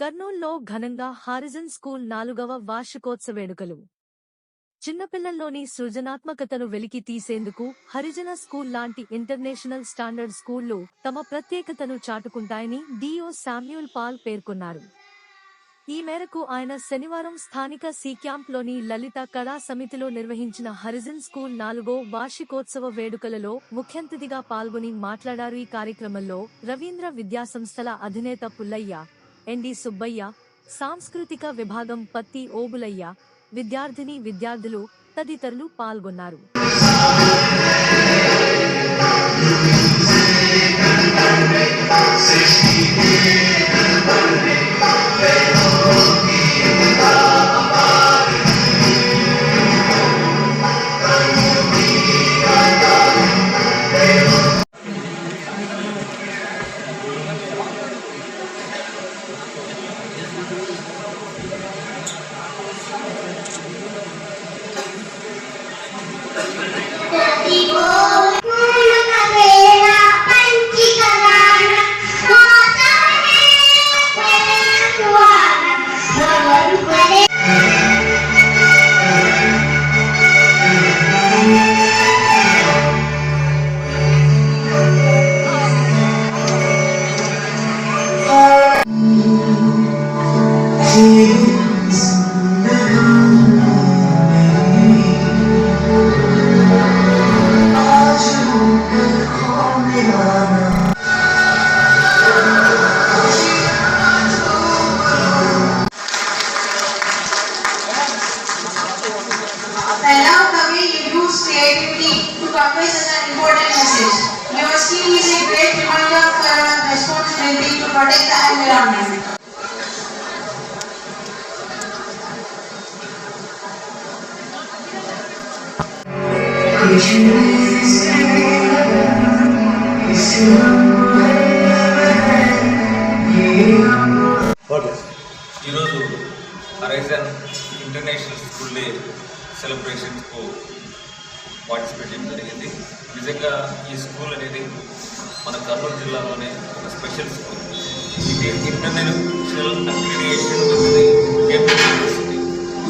కర్నూలులో ఘనంగా horizon school 4వ వార్షికోత్సవ వేడుకలు. చిన్నపిల్లల్లోని సృజనాత్మకతను వెలికి తీసేందుకు హరిజన స్కూల్ లాంటి ఇంటర్నేషనల్ స్టాండర్డ్ స్కూళ్లు తమ ప్రత్యేకతను చాటుకుంటాయని డిఓ శామ్యూల్ పాల్ పేర్కొన్నారు. ఈ మేరకు ఆయన శనివారం స్థానిక సి క్యాంప్లోని లలిత కళా సమితిలో నిర్వహించిన హరిజన్ స్కూల్ 4వ వార్షికోత్సవ వేడుకలలో ముఖ్యాతిథిగా పాల్గొని మాట్లాడారు. ఈ కార్యక్రమంలో రవీంద్ర విద్యాసంస్థల అధినేత పుల్లయ్య, ఎన్డి సుబ్బయ్య, సాంస్కృతిక విభాగం పత్తి ఓబులయ్య, విద్యార్థిని-విద్యార్థులు తదితరులు పాల్గొన్నారు. Allow the way you use creativity to convey such an important message. Your skill is a great reminder for our responsibility to protect the environment. ఈరోజు హరైజన్ ఇంటర్నేషనల్ స్కూల్ డే సెలబ్రేషన్స్కు పార్టిసిపేట్ చేయడం జరిగింది. నిజంగా ఈ స్కూల్ అనేది మన కర్నూలు జిల్లాలోనే ఒక స్పెషల్ స్కూల్. ఇది ఇంటర్నేషనల్ అక్రిడియేషన్ కేపబిలిటీ.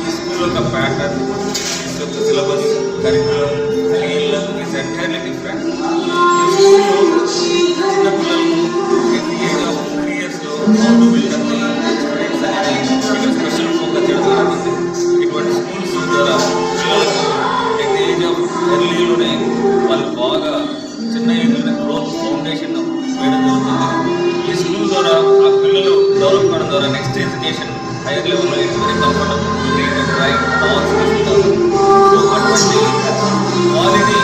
ఈ స్కూల్ యొక్క pattern, syllabus, curriculum, field is entirely different. ఈ స్కూల్లో చిన్నపిల్లలకు ఏజ్ ఆఫ్ 3 yearsలో హౌ టు బిల్డ్ స్టూడెంట్స్ అనేది ఇక్కడ స్పెషల్ ఫోకస్ చేయడం జరుగుతుంది. ఇటువంటి స్కూల్స్ ద్వారా పిల్లలకు ఎట్ ఏజ్ ఆఫ్ ఎర్లీలోనే వాళ్ళు బాగా చిన్న ఏజ్లోనే గ్రోత్ ఫౌండేషన్ వేయడం జరుగుతుంది. ఈ స్కూల్ ద్వారా ఆ పిల్లలు డెవలప్ అవడం ద్వారా నెక్స్ట్ ఎడ్యుకేషన్ హైయర్ లెవెల్లో it's very comfortable to read and write all skills. So అటువంటి క్వాలిటీ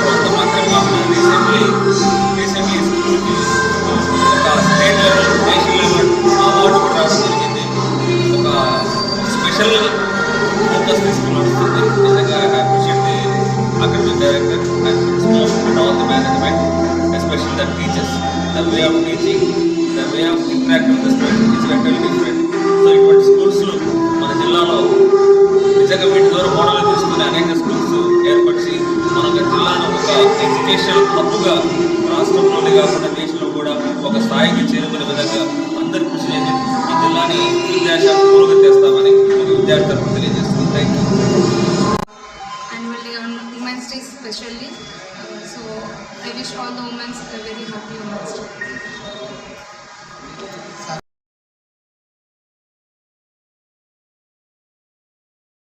కొంత మాత్రమే కాకుండా రీసెంట్లీ స్కూల్కి ఒక state level, national level award కూడా రావడం జరిగింది. ఒక స్పెషల్ ఫోకస్ తీసుకుని నడుస్తుంది. నిజంగా I appreciate the academic director and principal and all the management, especially the teachers. The way of teaching, the way of interacting with the students is entirely different. So ఇటువంటి స్కూల్స్లో మన జిల్లాలో నిజంగా వీటి ద్వారా మోడల్ తీసుకుని అనేక స్కూల్స్ ఏర్పరిచి మన జిల్లాను ఒక ఎడ్యుకేషన్ హబ్గా రాష్ట్రంలోనే కాకుండా దేశంలో కూడా ఒక స్థాయికి చేరుకునే విధంగా అందరి కృషి చేసి ఈ జిల్లాని విద్యాశాఖ పురోగతి చేస్తామని ఒక విద్యార్థి తరఫున తెలియజేస్తుంది. Thank you. Annual Day on Women's Day especially. So I wish all the women a very happy Women's Day.